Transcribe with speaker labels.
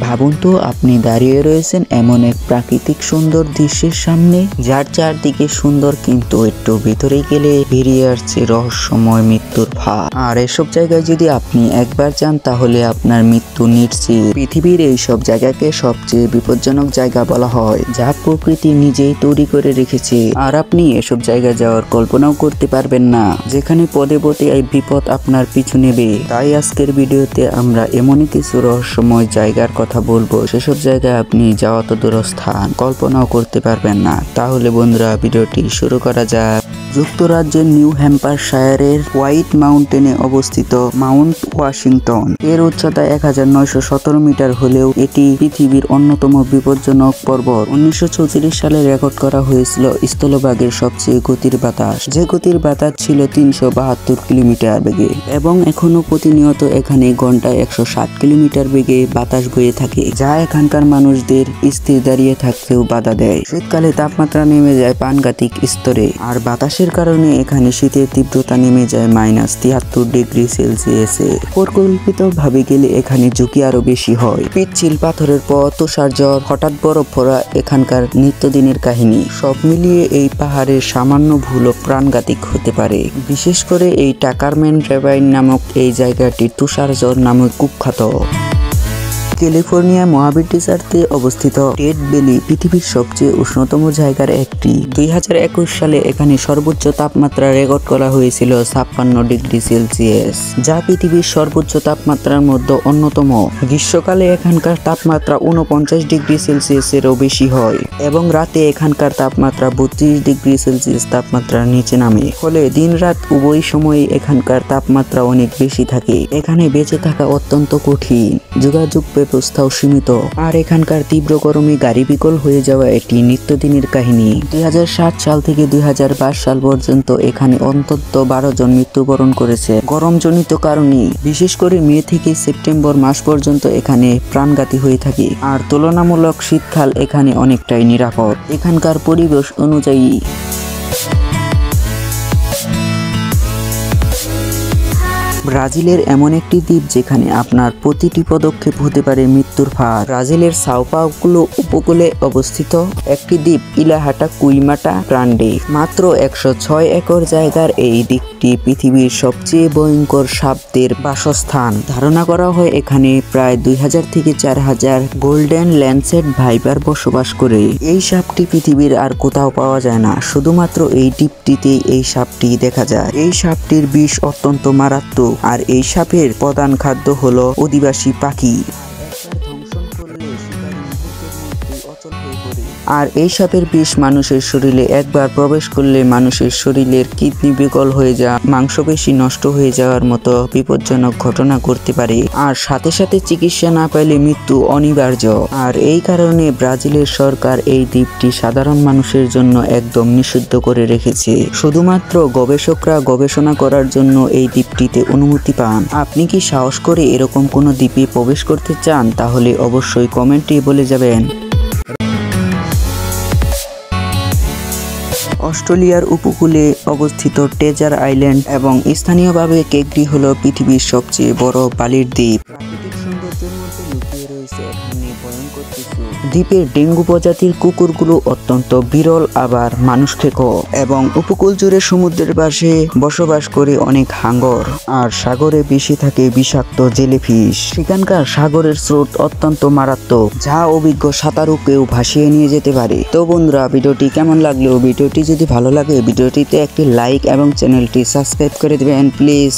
Speaker 1: ভাবুন তো আপনি দাঁড়িয়ে রয়েছেন এমন এক প্রাকৃতিক সুন্দর দৃশ্যের সামনে, যার চারদিকে সুন্দর, কিন্তু একটু ভিতরে গেলে বেরিয়ে আসছে রহস্যময় মৃত্যুর ভাব। আর এসব জায়গায় যদি আপনি একবার যান তাহলে আপনার মৃত্যু নিশ্চিত। পৃথিবীর এইসব জায়গাকে সবচেয়ে বিপজ্জনক জায়গা বলা হয়, যা প্রকৃতি নিজেই তৈরি করে রেখেছে। আর আপনি এসব জায়গায় যাওয়ার কল্পনাও করতে পারবেন না, যেখানে পদে পদে এই বিপদ আপনার পিছু নেবে। তাই আজকের ভিডিওতে আমরা এমনই কিছু রহস্যময় জায়গার কথা বলবো, সেসব জায়গায় আপনি যাওয়া তো দূরস্থান, কল্পনাও করতে পারবেন না। তাহলে বন্ধুরা, ভিডিওটি শুরু করা যাক। যুক্তরাজ্যের নিউ হ্যাম্পশায়ারের হোয়াইট মাউন্টেনে অবস্থিত মাউন্ট ওয়াশিংটন এর উচ্চতা 1917 মিটার হলেও এটি পৃথিবীর অন্যতম বিপজ্জনক পর্বত। 1934 সালে রেকর্ড করা হয়েছিল স্থলভাগের সবচেয়ে গতির বাতাস, যে গতির বাতাস ছিল 372 কিলোমিটার বেগে, এবং এখনো প্রতিনিয়ত এখানে ঘন্টায় 160 কিলোমিটার বেগে বাতাস বয়ে থাকে, যা এখানকার মানুষদের স্থির দাঁড়িয়ে থাকতেও বাধা দেয়। শীতকালে তাপমাত্রা নেমে যায় প্রাণঘাতিক স্তরে, আর বাতাসের কারণে এখানে শীতের তীব্রতা নেমে যায় -73 ডিগ্রি সেলসিয়াসে। পরিকল্পিতভাবে গেলে এখানে ঝুঁকি আরো বেশি হয়। পিচ্ছিল পাথরের পর তুষারঝড়, হঠাৎ বরফ পড়া এখানকার নিত্যদিনের কাহিনী। সব মিলিয়ে এই পাহাড়ের সামান্য ভুলও প্রাণঘাতিক হতে পারে। বিশেষ করে এই টাকারম্যান রেভাইন নামক এই জায়গাটি তুষারঝড় নামে কুখ্যাত। ক্যালিফোর্নিয়া মহাবিদ্যালয়তে অবস্থিত ডেথ ভ্যালি পৃথিবীর সবচেয়ে উষ্ণতম জায়গার একটি। 2021 সালে এখানে সর্বোচ্চ তাপমাত্রা রেকর্ড করা হয়েছিল 56 ডিগ্রি সেলসিয়াস, যা পৃথিবীর সর্বোচ্চ তাপমাত্রার মধ্যে অন্যতম। গ্রীষ্মকালে এখানকার তাপমাত্রা 49 ডিগ্রি সেলসিয়াসেরও বেশি হয়, এবং রাতে এখানকার তাপমাত্রা 32 ডিগ্রি সেলসিয়াস তাপমাত্রার নিচে নামে। ফলে দিন রাত উভয় সময়ে এখানকার তাপমাত্রা অনেক বেশি থাকে। এখানে বেঁচে থাকা অত্যন্ত কঠিন, যোগাযোগ ব্যবস্থাও সীমিত, আর এখানকার তীব্র গরমে গাড়ি বিকল হয়ে যাওয়া এটি নিত্যদিনের কাহিনী। 2007 সাল থেকে 2022 সাল পর্যন্ত এখানে অন্তত 12 জন মৃত্যুবরণ করেছে গরমজনিত কারণে। বিশেষ করে মে থেকে সেপ্টেম্বর মাস পর্যন্ত এখানে প্রাণঘাতী হয়ে থাকে, আর তুলনামূলক শীতকাল এখানে অনেকটাই নিরাপদ এখানকার পরিবেশ অনুযায়ী। ব্রাজিলের এমন একটি দ্বীপ যেখানে আপনার প্রতিটি পদক্ষেপ হতে পারে মৃত্যুর ফাঁদ। ব্রাজিলের সাও পাওলো উপকূলে অবস্থিত একটি দ্বীপ ইলাহাটা কুইমাটা গ্রান্ডে। মাত্র 106 একর জায়গার এই দ্বীপটি পৃথিবীর সবচেয়ে ভয়ঙ্কর সাপদের বাসস্থান। ধারণা করা হয় এখানে প্রায় 2000 থেকে 4000 গোল্ডেন ল্যান্সেট ভাইপার বসবাস করে। এই সাপটি পৃথিবীর আর কোথাও পাওয়া যায় না, শুধুমাত্র এই দ্বীপটিতেই এই সাপটি দেখা যায়। এই সাপটির বিষ অত্যন্ত মারাত্মক, আর এই সাপের প্রধান খাদ্য হলো অধিবাসী পাখি। আর এই সাপের বিষ মানুষের শরীরে একবার প্রবেশ করলে মানুষের শরীরের কিডনি বিকল হয়ে যাওয়া, মাংসপেশি নষ্ট হয়ে যাওয়ার মতো বিপজ্জনক ঘটনা করতে পারে, আর সাথে সাথে চিকিৎসা না পেলে মৃত্যু অনিবার্য। আর এই কারণে ব্রাজিলের সরকার এই দ্বীপটি সাধারণ মানুষের জন্য একদম নিষিদ্ধ করে রেখেছে। শুধুমাত্র গবেষকরা গবেষণা করার জন্য এই দ্বীপটিতে অনুমতি পান। আপনি কি সাহস করে এরকম কোনো দ্বীপে প্রবেশ করতে চান? তাহলে অবশ্যই কমেন্টে বলে যাবেন। অস্ট্রেলিয়ার উপকূলে অবস্থিত ট্রেজার আইল্যান্ড এবং স্থানীয়ভাবে কেগরি হলো পৃথিবীর সবচেয়ে বড় বালির দ্বীপ। প্রাকৃতিক সৌন্দর্যের মধ্যে লুকিয়ে রয়েছে এখানে ভয়ঙ্কর কিছু। দ্বীপের ডেঙ্গু প্রজাতির কুকুরগুলো অত্যন্ত বিরল, আবার মানুষ খেকো, এবং উপকূল জুড়ে সমুদ্রের পাশে বসবাস করে অনেক হাঙ্গর। আর সাগরে বেশি থাকে বিষাক্ত জেলিফিশ। সেখানকার সাগরের স্রোত অত্যন্ত মারাত্মক, যা অভিজ্ঞ সাঁতারুকেও ভাসিয়ে নিয়ে যেতে পারে। তো বন্ধুরা, ভিডিওটি কেমন লাগলো? ভিডিওটি যদি ভালো লাগে ভিডিওটিতে একটি লাইক এবং চ্যানেলটি সাবস্ক্রাইব করে দিবেন প্লিজ।